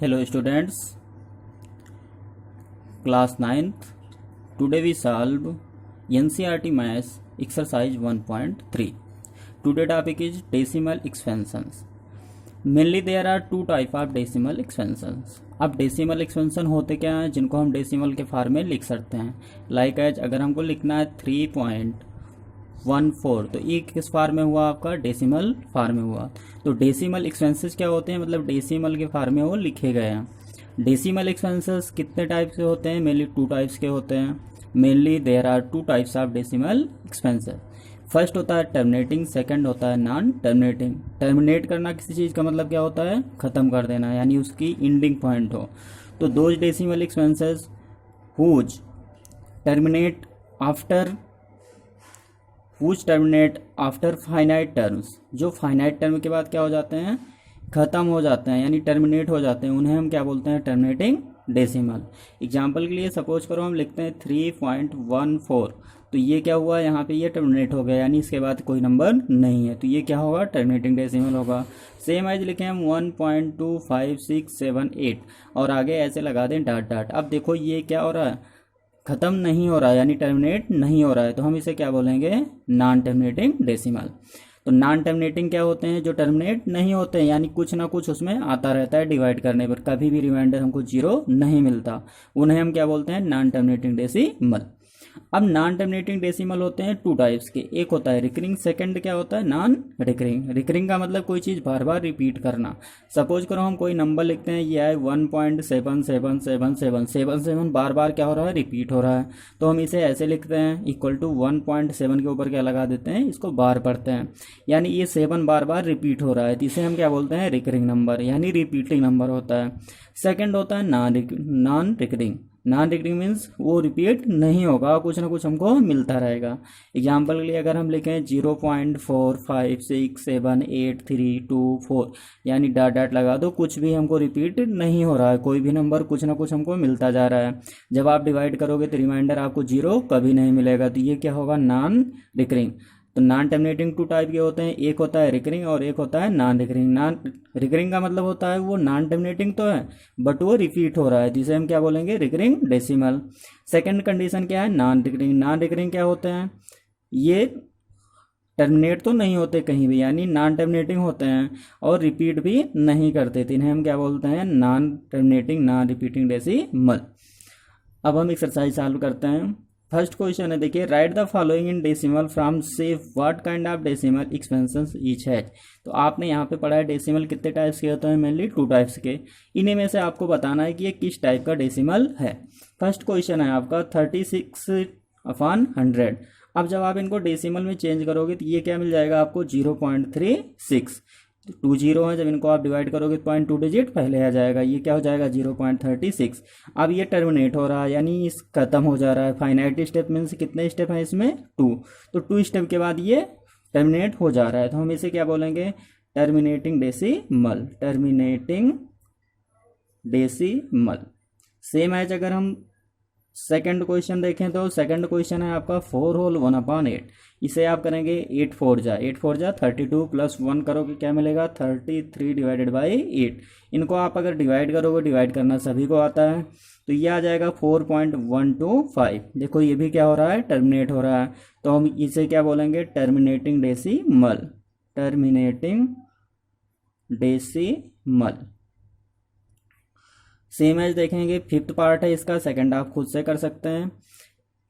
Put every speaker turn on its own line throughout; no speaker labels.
Hello students, class 9th. Today we solve NCERT Maths exercise 1.3. Today topic is decimal expansions. Mainly there are two type of decimal expansions. अब decimal expansion होते क्या हैं जिनको हम decimal के form में लिख सकते हैं. लाइक एज अगर हमको लिखना है 3.14 तो ये किस फॉर्म में हुआ आपका डेसिमल फॉर्म में हुआ. तो डेसिमल एक्सपेंसेस क्या होते हैं, मतलब डेसिमल के फॉर्म में वो लिखे गए हैं. डेसिमल एक्सपेंसेस कितने टाइप से होते हैं, मेनली टू टाइप्स के होते हैं. Mainly there are two types of decimal expenses. First होता है टर्मिनेटिंग, सेकंड होता है नॉन टर्मिनेटिंग. टर्मिनेट करना किसी चीज़ का मतलब क्या होता है, ख़त्म कर देना, यानी उसकी एंडिंग पॉइंट हो. तो those decimal expenses whose terminate after finite terms, जो फाइनाइट टर्म के बाद क्या हो जाते हैं, ख़त्म हो जाते हैं, यानी टर्मिनेट हो जाते हैं, उन्हें हम क्या बोलते हैं, टर्मिनेटिंग डेसिमल. एग्जाम्पल के लिए सपोज करो हम लिखते हैं 3.14 तो ये क्या हुआ, यहाँ पे ये टर्मिनेट हो गया, यानी इसके बाद कोई नंबर नहीं है, तो ये क्या होगा, टर्मिनेटिंग डेसिमल होगा. सेम एज लिखें हम 1.25678 और आगे ऐसे लगा दें डॉट डॉट. अब देखो ये क्या हो रहा है, ख़त्म नहीं हो रहा है, यानी टर्मिनेट नहीं हो रहा है, तो हम इसे क्या बोलेंगे, नॉन टर्मिनेटिंग डेसिमल. तो नॉन टर्मिनेटिंग क्या होते हैं, जो टर्मिनेट नहीं होते हैं, यानी कुछ ना कुछ उसमें आता रहता है डिवाइड करने पर, कभी भी रिमाइंडर हमको जीरो नहीं मिलता, उन्हें हम क्या बोलते हैं, नॉन टर्मिनेटिंग डेसिमल. अब नॉन टर्मिनेटिंग डेसिमल होते हैं टू टाइप्स के, एक होता है रिकरिंग, सेकंड क्या होता है, नॉन रिकरिंग. रिकरिंग का मतलब कोई चीज़ बार बार रिपीट करना. सपोज करो हम कोई नंबर लिखते हैं, ये है 1.777777 बार बार क्या हो रहा है, रिपीट हो रहा है, तो हम इसे ऐसे लिखते हैं इक्वल टू 1.7 के ऊपर क्या लगा देते हैं, इसको बार पढ़ते हैं, यानी ये 7 बार बार रिपीट हो रहा है, तो इसे हम क्या बोलते हैं, रिकरिंग नंबर, यानी रिपीटिंग नंबर होता है. सेकेंड होता है non recurring. Non recurring means वो रिपीट नहीं होगा, कुछ ना कुछ हमको मिलता रहेगा. एग्जाम्पल के लिए अगर हम लिखें 0.45678324 यानी डॉट डॉट लगा दो, कुछ भी हमको रिपीट नहीं हो रहा है, कोई भी नंबर कुछ ना कुछ हमको मिलता जा रहा है. जब आप डिवाइड करोगे तो रिमाइंडर आपको जीरो कभी नहीं मिलेगा, तो ये क्या होगा, नॉन रिकरिंग. तो नॉन टर्मिनेटिंग टू टाइप के होते हैं, एक होता है रिकरिंग और एक होता है नॉन रिकरिंग. नॉन रिकरिंग का मतलब होता है वो नॉन टर्मिनेटिंग तो है बट वो रिपीट हो रहा है, जिसे हम क्या बोलेंगे, रिकरिंग डेसिमल. सेकंड कंडीशन क्या है, नॉन रिकरिंग. नॉन रिकरिंग क्या होते हैं, ये टर्मिनेट तो नहीं होते कहीं भी, यानी नॉन टर्मिनेटिंग होते हैं और रिपीट भी नहीं करते, तो इन्हें हम क्या बोलते हैं, non terminating non repeating decimal. अब हम एक्सरसाइज सॉल्व करते हैं. फर्स्ट क्वेश्चन है, देखिए, write the following in decimal from से what kind of decimal expansions each has. तो आपने यहाँ पे पढ़ा है डेसिमल कितने टाइप्स के होते हैं, मेनली टू टाइप्स के. इन्हीं में से आपको बताना है कि ये किस टाइप का डेसिमल है. फर्स्ट क्वेश्चन है आपका 36/100. अब जब आप इनको डेसिमल में चेंज करोगे तो ये क्या मिल जाएगा आपको, 0.36. 2 जीरो है, जब इनको आप डिवाइड करोगे तो 0.2 डिजिट पहले आ जाएगा, ये क्या हो जाएगा, 0.36. अब ये टर्मिनेट हो रहा है, यानी इस खत्म हो जा रहा है. फाइनाइट स्टेप मीन्स कितने स्टेप हैं इसमें, 2. तो 2 स्टेप के बाद ये टर्मिनेट हो जा रहा है, तो हम इसे क्या बोलेंगे, terminating decimal. Terminating decimal. Same as अगर हम सेकंड क्वेश्चन देखें तो सेकंड क्वेश्चन है आपका 4 होल 1/8. इसे आप करेंगे 8 4 जा 32 प्लस 1 करोगे क्या मिलेगा, 33 डिवाइडेड बाई 8. इनको आप अगर डिवाइड करोगे, डिवाइड करना सभी को आता है, तो ये आ जाएगा 4.125. देखो ये भी क्या हो रहा है, टर्मिनेट हो रहा है, तो हम इसे क्या बोलेंगे, terminating decimal. Terminating decimal. Same as देखेंगे, फिफ्थ पार्ट है इसका, सेकंड आप खुद से कर सकते हैं,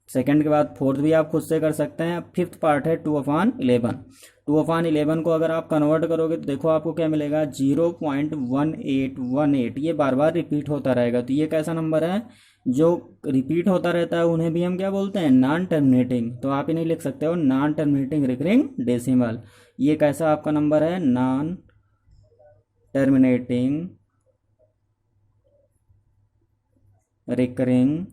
सेकंड के बाद फोर्थ भी आप खुद से कर सकते हैं. फिफ्थ पार्ट है 2/11. 2/11 को अगर आप कन्वर्ट करोगे तो देखो आपको क्या मिलेगा, 0.1818. ये बार बार रिपीट होता रहेगा, तो ये कैसा नंबर है, जो रिपीट होता रहता है उन्हें भी हम क्या बोलते हैं, नॉन टर्मिनेटिंग. तो आप इन्हें लिख सकते हो नॉन टर्मिनेटिंग रिकरिंग डेसिमल. ये कैसा आपका नंबर है, non terminating recurring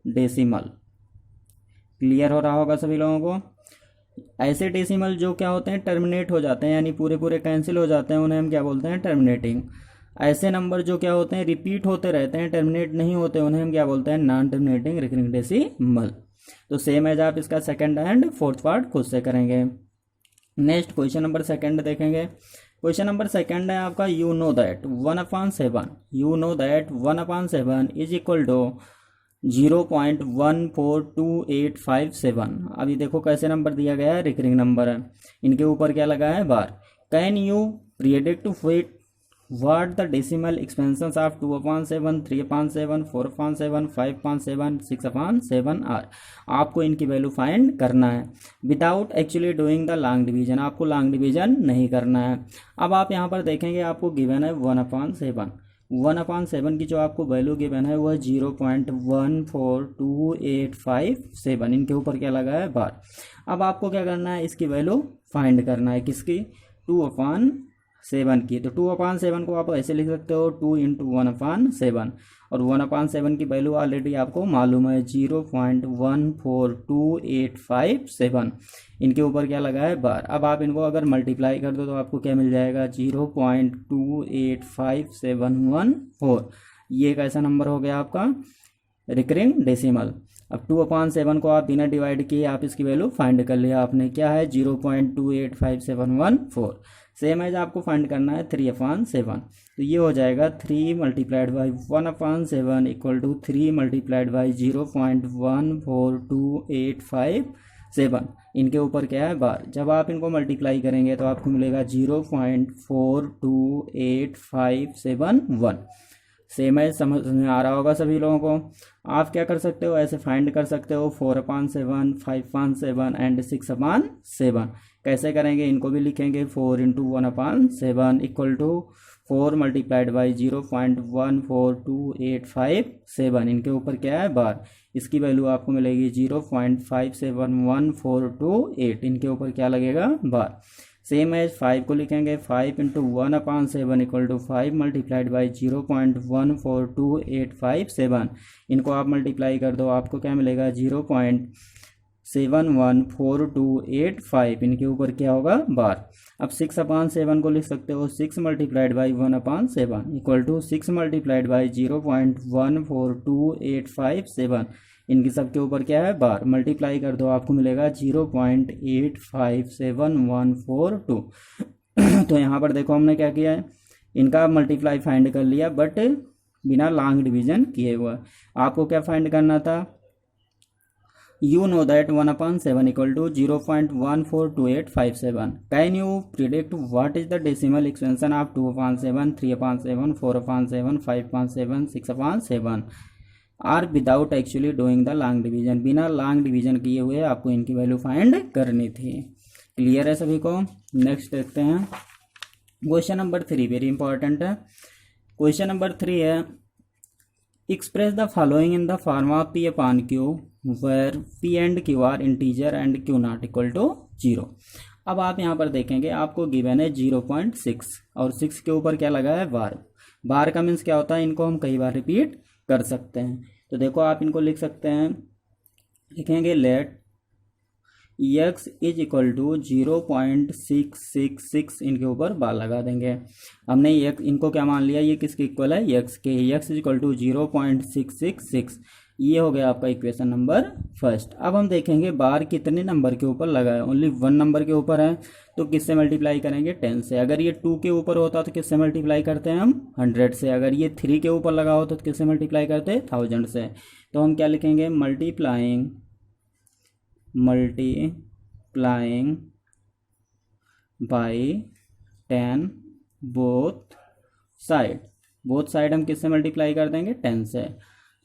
decimal. Clear हो रहा होगा सभी लोगों को. ऐसे डेसिमल जो क्या होते हैं, टर्मिनेट हो जाते हैं, यानी पूरे पूरे कैंसिल हो जाते हैं, उन्हें हम क्या बोलते हैं, टर्मिनेटिंग. ऐसे नंबर जो क्या होते हैं, रिपीट होते रहते हैं, टर्मिनेट नहीं होते, उन्हें हम क्या बोलते हैं, नॉन टर्मिनेटिंग रिकरिंग डेसिमल. तो सेम एज आप इसका सेकंड एंड फोर्थ पार्ट खुद से करेंगे. नेक्स्ट क्वेश्चन नंबर सेकंड देखेंगे. क्वेश्चन नंबर सेकंड है आपका, you know that 1/7, you know that 1/7 is equal to 0.142857। अभी देखो कैसे नंबर दिया गया है, रिकरिंग नंबर है, इनके ऊपर क्या लगा है, बार। Can you predict fit what the decimal expansions of 2/7, 3/7, 4/7, 5/7, 6/7 are। आपको इनकी वैल्यू फाइंड करना है without actually doing the long division, आपको लॉन्ग डिवीजन नहीं करना है। अब आप यहाँ पर देखेंगे आपको गिवन है 1/7, 1/7 की जो आपको वैल्यू गिवन है वह 0.142857, इनके ऊपर क्या लगा है, बार। अब आपको क्या करना है, इसकी वैल्यू फाइंड करना है, किसकी, 2/7 की। तो 2/7 को आप ऐसे लिख सकते हो 2 × 1/7, और 1/7 की वैल्यू ऑलरेडी आपको मालूम है 0.142857, इनके ऊपर क्या लगा है, बार। अब आप इनको अगर मल्टीप्लाई कर दो तो आपको क्या मिल जाएगा, 0.285714। ये कैसा नंबर हो गया आपका, रिकरिंग डेसिमल। अब 2/7 को आप बिना डिवाइड किए आप इसकी वैल्यू फाइंड कर लिया आपने, क्या है, 0.285714। सेम एज आपको फाइंड करना है 3/7, तो ये हो जाएगा 3 × 1/7 इक्वल टू 3 × 0.142857, इनके ऊपर क्या है, बार। जब आप इनको मल्टीप्लाई करेंगे तो आपको मिलेगा 0.428571। सेम एज समझ में आ रहा होगा सभी लोगों को। आप क्या कर सकते हो, ऐसे फाइंड कर सकते हो 4/7, 5/7 एंड 6/7। कैसे करेंगे, इनको भी लिखेंगे 4 × 1/7 इक्वल टू 4 × 0.142857, इनके ऊपर क्या है, बार। इसकी वैल्यू आपको मिलेगी 0.571428, इनके ऊपर क्या लगेगा, बार। सेम एज 5 को लिखेंगे 5 × 1/7 इक्वल टू 5 × 0.142857, इनको आप मल्टीप्लाई कर दो, आपको क्या मिलेगा, 0.71428, इनके ऊपर क्या होगा, बार। अब 6/7 को लिख सकते हो 6 × 1/7 इक्वल टू 6 × 0.14287, इनकी सब के ऊपर क्या है, बार। मल्टीप्लाई कर दो, आपको मिलेगा 0.857142। तो यहाँ पर देखो हमने क्या किया है, इनका मल्टीप्लाई फाइंड कर लिया, बट बिना लॉन्ग डिवीजन किए हुआ। आपको क्या फाइंड करना था, you know that 1/7 equal to 0.142857। Can you predict what is the decimal expansion of 2/7, 3/7, 4/7, 5/7, 6/7 are without actually doing the long division। बिना लॉन्ग डिवीजन किए हुए आपको इनकी वैल्यू फाइंड करनी थी। क्लियर है सभी को। नेक्स्ट देखते हैं क्वेश्चन नंबर 3, वेरी इंपॉर्टेंट है। क्वेश्चन नंबर 3 है, express the following in the form of P/Q where P and Q are integer and Q not equal to 0। अब आप यहाँ पर देखेंगे आपको गिवन है 0.6 और 6 के ऊपर क्या लगा है, बार। बार का मीन्स क्या होता है, इनको हम कई बार रिपीट कर सकते हैं। तो देखो आप इनको लिख सकते हैं, लिखेंगे let x is equal to 0.666, इनके ऊपर बार लगा देंगे। हमने इनको क्या मान लिया, ये किसके इक्वल है, x के। x इज इक्वल टू 0.666, ये हो गया आपका इक्वेशन नंबर फर्स्ट। अब हम देखेंगे बार कितने नंबर के ऊपर लगा है, ओनली 1 नंबर के ऊपर है, तो किससे मल्टीप्लाई करेंगे, 10 से। अगर ये 2 के ऊपर होता तो किससे मल्टीप्लाई करते हैं हम, 100 से। अगर ये 3 के ऊपर लगा होता तो किससे मल्टीप्लाई करते हैं, 1000 से। तो हम क्या लिखेंगे, मल्टीप्लाइंग बाई 10 बोथ साइड हम किससे मल्टीप्लाई कर देंगे, 10 से।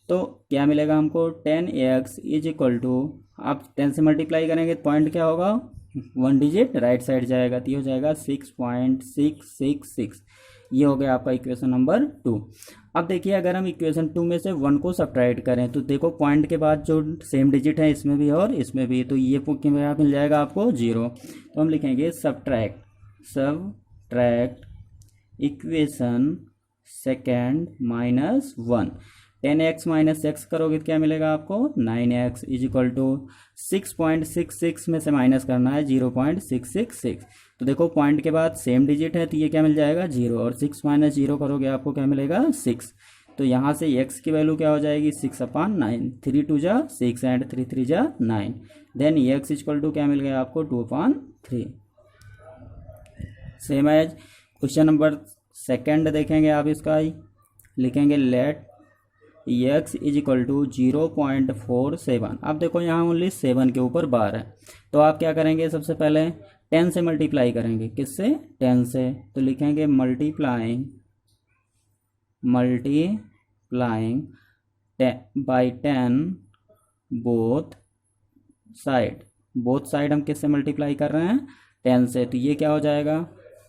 तो क्या मिलेगा हमको, 10x इज इक्वल टू, आप 10 से मल्टीप्लाई करेंगे तो पॉइंट क्या होगा, 1 डिजिट राइट साइड जाएगा, तो ये हो जाएगा 6.666। ये हो गया आपका इक्वेशन नंबर 2। अब देखिए अगर हम इक्वेशन 2 में से 1 को सब्ट्रैक्ट करें तो देखो पॉइंट के बाद जो सेम डिजिट है इसमें भी और इसमें भी, तो ये मिल जाएगा आपको 0। तो हम लिखेंगे subtract equation second -1। 10x - x करोगे तो क्या मिलेगा आपको, 9x इज इक्वल टू 6.66 में से माइनस करना है 0.666। तो देखो पॉइंट के बाद सेम डिजिट है तो ये क्या मिल जाएगा, 0, और 6 - 0 करोगे आपको क्या मिलेगा, 6। तो यहाँ से x की वैल्यू क्या हो जाएगी, 6/9, 3 2 जा 6 एंड 3 3 जा 9। देन x इक्वल टू क्या मिल गया आपको, 2/3। Same as question number second देखेंगे आप इसका ही लिखेंगे let x is equal to 0.47। अब देखो यहाँ ओनली 7 के ऊपर बार है, तो आप क्या करेंगे, सबसे पहले 10 से मल्टीप्लाई करेंगे। किससे? 10 से। तो लिखेंगे मल्टीप्लाइंग बाई 10 बोथ साइड हम किससे मल्टीप्लाई कर रहे हैं? 10 से। तो ये क्या हो जाएगा,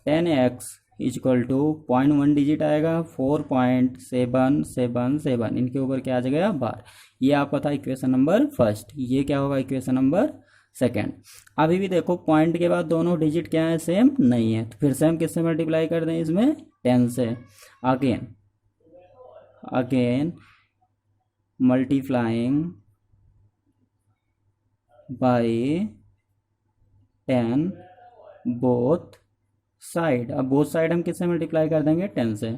10x is equal to 0.1 digit आएगा 4.777, इनके ऊपर क्या आ जाएगा? बार। ये आपका था इक्वेशन नंबर फर्स्ट। ये क्या होगा? Equation number second. अभी भी देखो पॉइंट के बाद दोनों डिजिट क्या है? सेम नहीं है, तो फिर से हम किससे मल्टीप्लाई कर दें इसमें? 10 से। Again multiplying by 10 both side. अब बोथ साइड हम किससे मल्टीप्लाई कर देंगे? 10 से।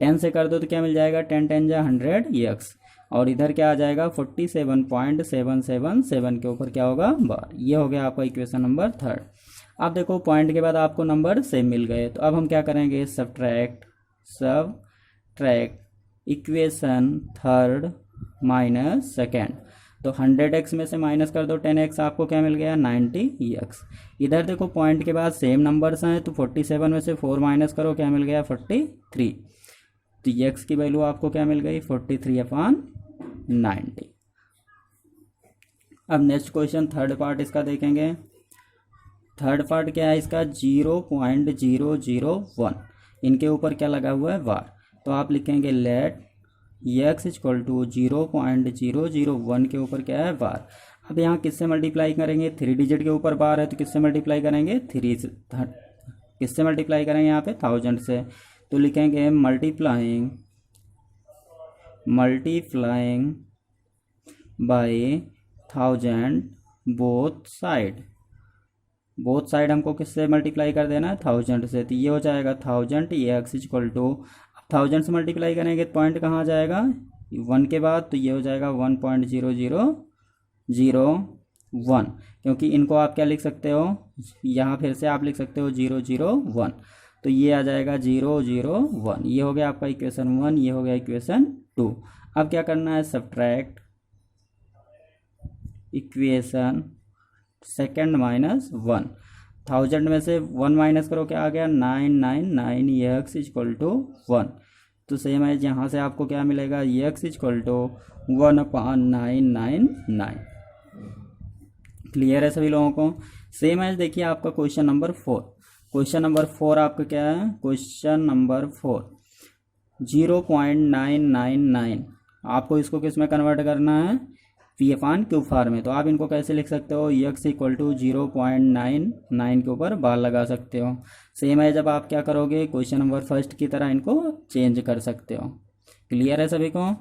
10 से कर दो तो क्या मिल जाएगा? 10 10 जा 100 x, और इधर क्या आ जाएगा? 47.777 के ऊपर क्या होगा? बार। ये हो गया आपका इक्वेशन नंबर थर्ड। अब देखो पॉइंट के बाद आपको नंबर सेम मिल गए, तो अब हम क्या करेंगे? Subtract equation third minus second. तो 100x में से माइनस कर दो 10x, आपको क्या मिल गया? 90x। इधर देखो पॉइंट के बाद सेम नंबर्स हैं, तो 47 में से 4 माइनस करो, क्या मिल गया? 43। तो x की वैल्यू आपको क्या मिल गई? 43/90। अब नेक्स्ट क्वेश्चन थर्ड पार्ट इसका देखेंगे। थर्ड पार्ट क्या है इसका? 0.001, इनके ऊपर क्या लगा हुआ है? वार। तो आप लिखेंगे लेट x इक्वल टू 0.001 के ऊपर क्या है? बार। अब यहाँ किससे मल्टीप्लाई करेंगे? 3 डिजिट के ऊपर बार है, तो किससे मल्टीप्लाई करेंगे? 3 से। किससे मल्टीप्लाई करेंगे यहाँ पे? 1000 से। तो लिखेंगे मल्टीप्लाइंग बाई 1000 बोथ साइड हमको किससे मल्टीप्लाई कर देना है? 1000 से। तो ये हो जाएगा 1000 x इक्वल टू 1000 से मल्टीप्लाई करेंगे तो पॉइंट कहाँ आ जाएगा? 1 के बाद। तो ये हो जाएगा 1.0001, क्योंकि इनको आप क्या लिख सकते हो? यहाँ फिर से आप लिख सकते हो 001, तो ये आ जाएगा 001। ये हो गया आपका इक्वेशन 1, ये हो गया इक्वेशन 2। अब क्या करना है? Subtract equation second minus 1। 1000 में से 1 माइनस करो, क्या आ गया? 999 x इक्वल टू 1। तो सेम है, यहाँ से आपको क्या मिलेगा? x equal to 1/999। क्लियर है सभी लोगों को? सेम है। देखिए आपका क्वेश्चन नंबर 4। क्वेश्चन नंबर 4 आपका क्या है? क्वेश्चन नंबर 4 0.999, आपको इसको किस में कन्वर्ट करना है? P/Q फॉर्म में। तो आप इनको कैसे लिख सकते हो? x इक्वल टू 0.99 के ऊपर बार लगा सकते हो। सेम है, जब आप क्या करोगे? क्वेश्चन नंबर फर्स्ट की तरह इनको चेंज कर सकते हो। क्लियर है सभी को?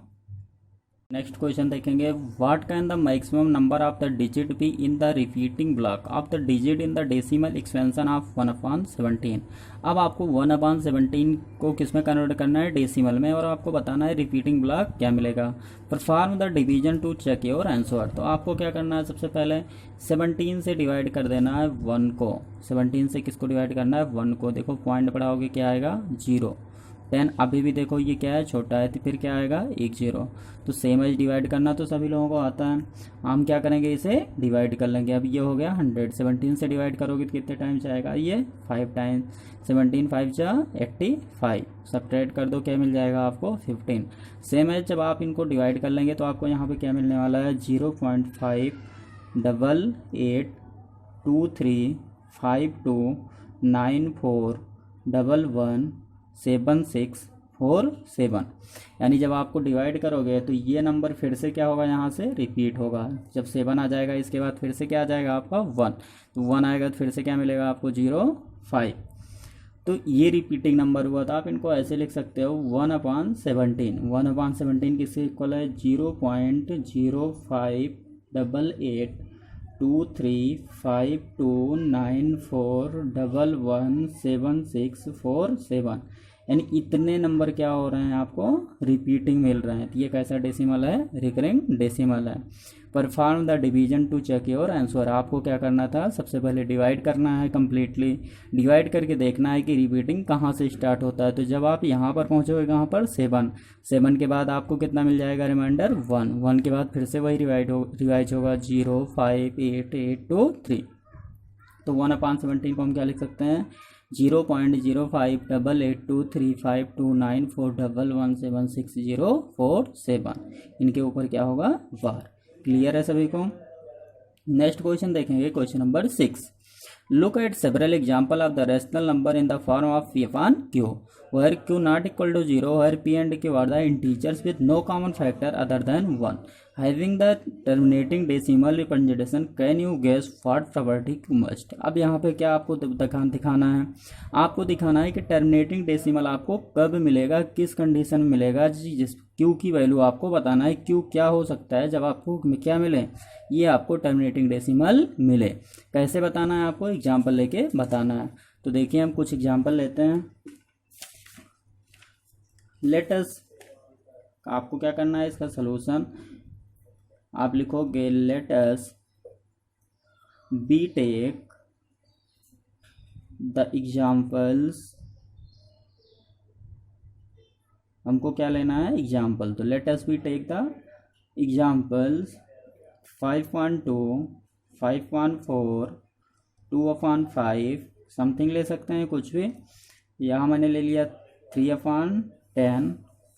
नेक्स्ट क्वेश्चन देखेंगे। What can the maximum number of the digit be in the repeating block of the digit in the decimal expansion of 1/17। अब आपको 1/17 को किस में कन्वर्ट करना है? डेसिमल में, और आपको बताना है रिपीटिंग ब्लॉक क्या मिलेगा। Perform the division to check your answer. तो आपको क्या करना है? सबसे पहले 17 से डिवाइड कर देना है 1 को। 17 से किसको डिवाइड करना है? 1 को। देखो पॉइंट पढ़ाओगे क्या आएगा? 0। 10 अभी भी देखो ये क्या है? छोटा है, तो फिर क्या आएगा? 1 0। तो सेम एज डिवाइड करना तो सभी लोगों को आता है। हम क्या करेंगे? इसे डिवाइड कर लेंगे। अब ये हो गया 100। 17 से डिवाइड करोगे तो कितने टाइम्स आएगा? ये 5 टाइम्स। 17 5 जा 85। सब्ट्रैक्ट कर दो, क्या मिल जाएगा आपको? 15। सेम एज जब आप इनको डिवाइड कर लेंगे तो आपको यहाँ पे क्या मिलने वाला है? 0.582239411747, यानी जब आपको डिवाइड करोगे तो ये नंबर फिर से क्या होगा? यहाँ से रिपीट होगा। जब 7 आ जाएगा इसके बाद फिर से क्या आ जाएगा आपका? 1। तो 1 आएगा तो फिर से क्या मिलेगा आपको? 05। तो ये रिपीटिंग नंबर हुआ। तो आप इनको ऐसे लिख सकते हो 1/17। 1/17 किससे इक्वल है? 0.0588235294117647। यानी इतने नंबर क्या हो रहे हैं आपको रिपीटिंग मिल रहे हैं। तो ये कैसा डेसिमल है, रिकरिंग डेसिमल है। Perform the division to check your answer. आपको क्या करना था, सबसे पहले डिवाइड करना है कंप्लीटली, डिवाइड करके देखना है कि रिपीटिंग कहाँ से स्टार्ट होता है। तो जब आप यहाँ पर पहुँचोगे कहाँ पर 7 के बाद आपको कितना मिल जाएगा रिमाइंडर 1 के बाद फिर से वही रिवाइज होगा 0 5 8 8 2 3। तो 1/17 को हम क्या लिख सकते हैं 0.0588235294117604 इनके ऊपर क्या होगा वार। क्लियर है सभी को। नेक्स्ट क्वेश्चन देखेंगे, question number 6। Look at several example of the rational number in the form of P upon Q where Q not equal to 0 where P and Q are the integers with no common factor other than 1 having the terminating decimal representation। can you guess what property Q must। अब यहाँ पे क्या आपको दिखाना है, आपको दिखाना है कि टर्मिनेटिंग डेसिमल आपको कब मिलेगा, किस कंडीशन में मिलेगा जी, जिस Q की वैल्यू आपको बताना है। Q क्या हो सकता है जब आपको क्या मिले, ये आपको टर्मिनेटिंग डेसिमल मिले। कैसे बताना है, आपको एग्जाम्पल लेके बताना है। तो देखिए हम कुछ एग्जाम्पल लेते हैं। लेटस, आपको क्या करना है, इसका सलूशन आप लिखोगे let's be take the examples. हमको क्या लेना है एग्जाम्पल, तो let's be take the examples 5.2 5.4 2/5 something ले सकते हैं कुछ भी। यहाँ मैंने ले लिया 3/10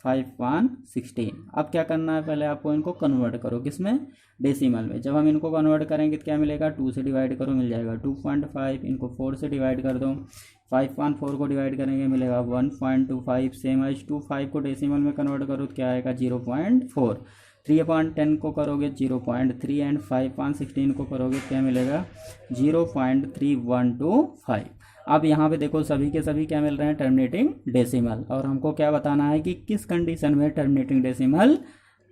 5/16। अब क्या करना है, पहले आपको इनको कन्वर्ट करो किसमें, डेसिमल में। जब हम इनको कन्वर्ट करेंगे तो क्या मिलेगा, 2 से डिवाइड करो मिल जाएगा 2.5, इनको 4 से डिवाइड कर दो, 5.4 को डिवाइड करेंगे मिलेगा 1.25, सेम एज 5 को डेसिमल में कन्वर्ट करो तो क्या आएगा 0.4, 3/10 को करोगे 0.3 एंड 5/16 को करोगे क्या मिलेगा 0.3125। अब यहाँ पे देखो सभी के सभी क्या मिल रहे हैं टर्मिनेटिंग डेसिमल, और हमको क्या बताना है कि किस कंडीशन में टर्मिनेटिंग डेसिमल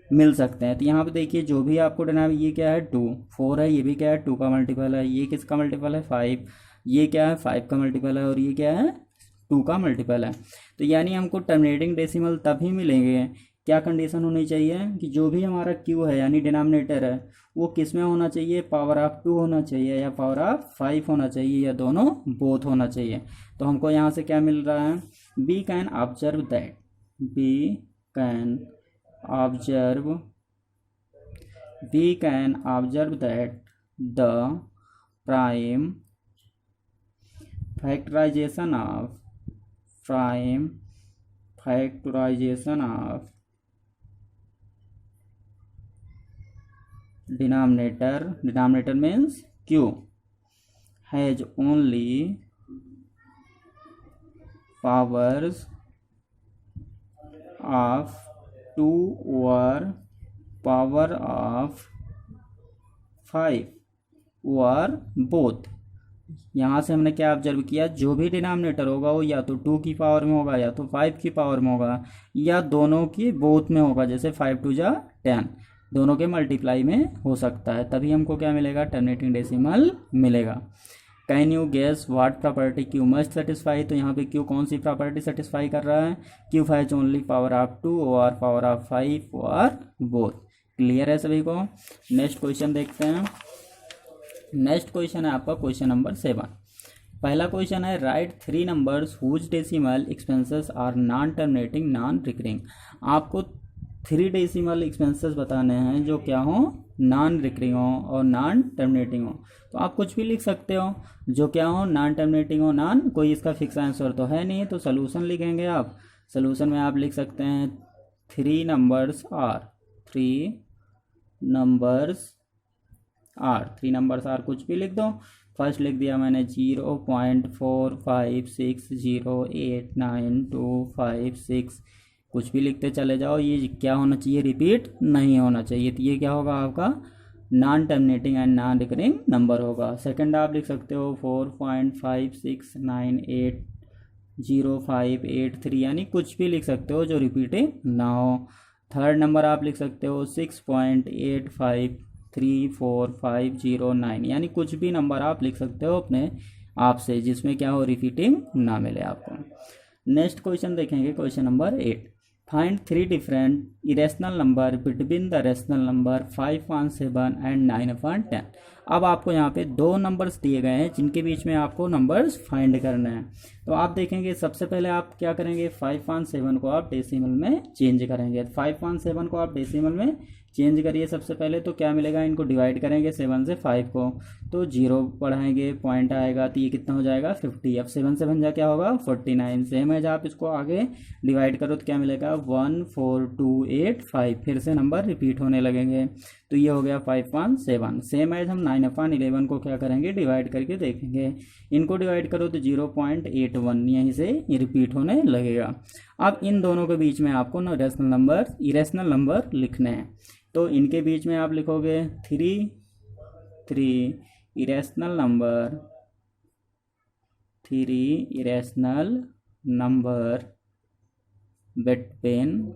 मिल सकते हैं। तो यहाँ पे देखिए जो भी आपको देना है, ये क्या है 2 4 है, ये भी क्या है 2 का मल्टीपल है, ये किसका मल्टीपल है 5, ये क्या है 5 का मल्टीपल है, और ये क्या है 2 का मल्टीपल है। तो यानी हमको टर्मिनेटिंग डेसिमल तभी मिलेंगे, क्या कंडीशन होनी चाहिए कि जो भी हमारा Q है यानी डिनोमिनेटर है वो किस में होना चाहिए, पावर ऑफ 2 होना चाहिए या पावर ऑफ 5 होना चाहिए या दोनों बोथ होना चाहिए। तो हमको यहाँ से क्या मिल रहा है, we can observe that the prime factorization of denominator means Q has only powers of 2 or power of 5 or both। यहाँ से हमने क्या ऑब्जर्व किया, जो भी डिनोमिनेटर होगा वो या तो 2 की पावर में होगा या तो 5 की पावर में होगा या दोनों की बोथ में होगा, जैसे 5 2 जा 10 दोनों के मल्टीप्लाई में हो सकता है, तभी हमको क्या मिलेगा टर्मिनेटिंग डेसिमल मिलेगा। Can you guess what property Q must satisfy. तो यहाँ पे Q कौन सी प्रॉपर्टी सेटिस्फाई कर रहा है, Q has only power of 2 और पावर ऑफ 5 और बोथ। क्लियर है सभी को। नेक्स्ट क्वेश्चन देखते हैं। नेक्स्ट क्वेश्चन है आपका क्वेश्चन नंबर 7। पहला क्वेश्चन है write 3 numbers whose decimal expenses are non terminating non recurring. आपको 3 डेसिमल एक्सपेंसेस बताने हैं जो क्या हो, नॉन रिकरिंग हो और नॉन टर्मिनेटिंग हो। तो आप कुछ भी लिख सकते हो जो क्या हो, नॉन टर्मिनेटिंग हो, नॉन, कोई इसका फिक्स आंसर तो है नहीं। तो सोल्यूशन लिखेंगे आप, सोल्यूशन में आप लिख सकते हैं 3 नंबर्स आर कुछ भी लिख दो। फर्स्ट लिख दिया मैंने 0.4560892556, कुछ भी लिखते चले जाओ। ये क्या होना चाहिए, रिपीट नहीं होना चाहिए। तो ये क्या होगा आपका non terminating and non recurring number होगा। सेकंड आप लिख सकते हो 4.56980583, यानी कुछ भी लिख सकते हो जो रिपीटिंग ना हो। थर्ड नंबर आप लिख सकते हो 6.85345009, यानी कुछ भी नंबर आप लिख सकते हो अपने आप से जिसमें क्या हो, रिपीटिंग ना मिले आपको। नेक्स्ट क्वेश्चन देखेंगे, question number 8। Find 3 different irrational number between the rational number 5/7 and 9/10। अब आपको यहाँ पे दो नंबर्स दिए गए हैं जिनके बीच में आपको नंबर्स फाइंड करने हैं। तो आप देखेंगे सबसे पहले आप क्या करेंगे, 5/7 को आप डेसिमल में चेंज करेंगे। 5/7 को आप डेसिमल में चेंज करिए सबसे पहले, तो क्या मिलेगा, इनको डिवाइड करेंगे 7 से 5 को, तो 0 बढ़ाएंगे, पॉइंट आएगा, तो ये कितना हो जाएगा 50। अब 7 से 5 क्या होगा 49। सेम है, जब आप इसको आगे डिवाइड करो तो क्या मिलेगा 1 4 2 8 5, फिर से नंबर रिपीट होने लगेंगे, तो ये हो गया 5/7। सेम एज हम 9/11 को क्या करेंगे, डिवाइड करके देखेंगे। इनको डिवाइड करो तो 0.81 यहीं से ये रिपीट होने लगेगा। अब इन दोनों के बीच में आपको इरेशनल नंबर लिखने हैं, तो इनके बीच में आप लिखोगे 3 इरेशनल नंबर बिटवीन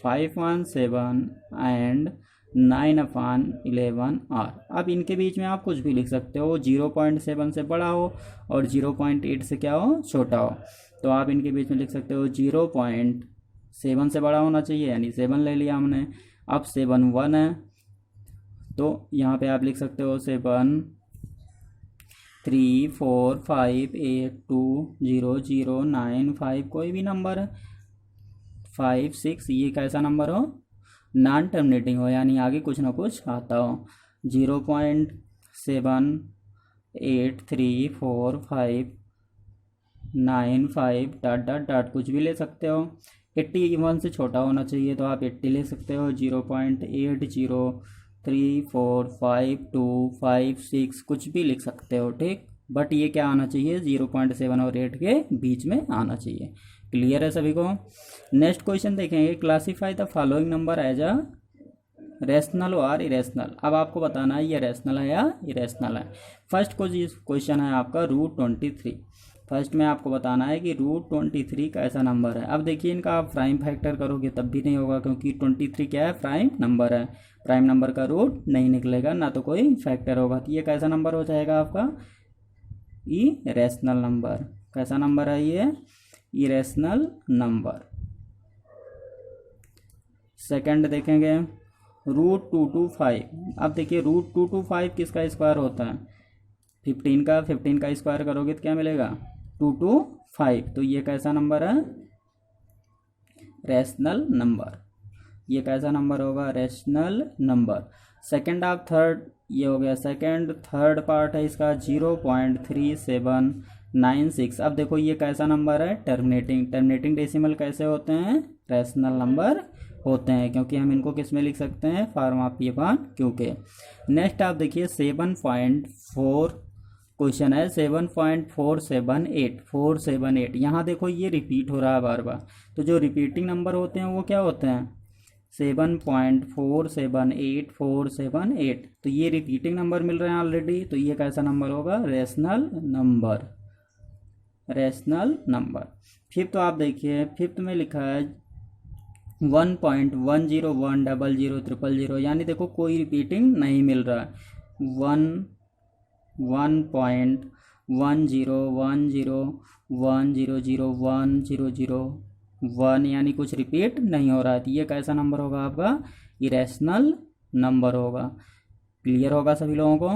5/7 एंड 9/11 आर। अब इनके बीच में आप कुछ भी लिख सकते हो, 0.7 से बड़ा हो और 0.8 से क्या हो, छोटा हो। तो आप इनके बीच में लिख सकते हो 0.7 से बड़ा होना चाहिए, यानी 7 ले लिया हमने। अब 7 1 है, तो यहाँ पे आप लिख सकते हो 7 3 4 5 8 2 0 0 9 5, कोई भी नंबर है, 5 6, ये कैसा नंबर हो, नॉन टर्मिनेटिंग हो, यानी आगे कुछ ना कुछ आता हो। 0.7 8 3 4 5 9 5 डॉट डॉट डॉट कुछ भी ले सकते हो। 81 से छोटा होना चाहिए, तो आप 80 ले सकते हो। 0.80 3 4 5 2 5 6 कुछ भी लिख सकते हो, ठीक। बट ये क्या आना चाहिए, 0.7 और 8 के बीच में आना चाहिए। क्लियर है सभी को। नेक्स्ट क्वेश्चन देखेंगे, classify the following number as a rational और इरेशनल। अब आपको बताना है ये रेशनल है या इरेशनल है। फर्स्ट क्वेश्चन है आपका √23। फर्स्ट में आपको बताना है कि √23 कैसा नंबर है। अब देखिए इनका आप प्राइम फैक्टर करोगे तब भी नहीं होगा, क्योंकि 23 क्या है, प्राइम नंबर है। प्राइम नंबर का रूट नहीं निकलेगा, ना तो कोई फैक्टर होगा, तो ये कैसा नंबर हो जाएगा आपका, इरेशनल नंबर। कैसा नंबर है ये, इरेशनल नंबर। सेकंड देखेंगे √225। अब देखिए √225 किसका स्क्वायर होता है, 15 का स्क्वायर करोगे तो क्या मिलेगा 225, तो ये कैसा नंबर है, रेशनल नंबर। ये कैसा नंबर होगा, रेशनल नंबर। सेकंड आप थर्ड, ये हो गया सेकंड। थर्ड पार्ट है इसका 0.3796। अब देखो ये कैसा नंबर है, टर्मिनेटिंग डेसिमल कैसे होते हैं, रेशनल नंबर होते हैं, क्योंकि हम इनको किस में लिख सकते हैं, फार्मा P/Q के। नेक्स्ट आप देखिए 7.4 क्वेश्चन है, 7.478। यहाँ देखो ये रिपीट हो रहा है बार बार, तो जो रिपीटिंग नंबर होते हैं वो क्या होते हैं, 7.478478, तो ये रिपीटिंग नंबर मिल रहे हैं ऑलरेडी, तो ये कैसा नंबर होगा, रेशनल नंबर। फिफ्थ आप देखिए, फिफ्थ में लिखा है 1.101000000, यानी देखो कोई रिपीटिंग नहीं मिल रहा है। 1.10101001001 यानी कुछ रिपीट नहीं हो रहा है, तो ये कैसा नंबर होगा आपका, इरेशनल नंबर होगा। क्लियर होगा सभी लोगों को।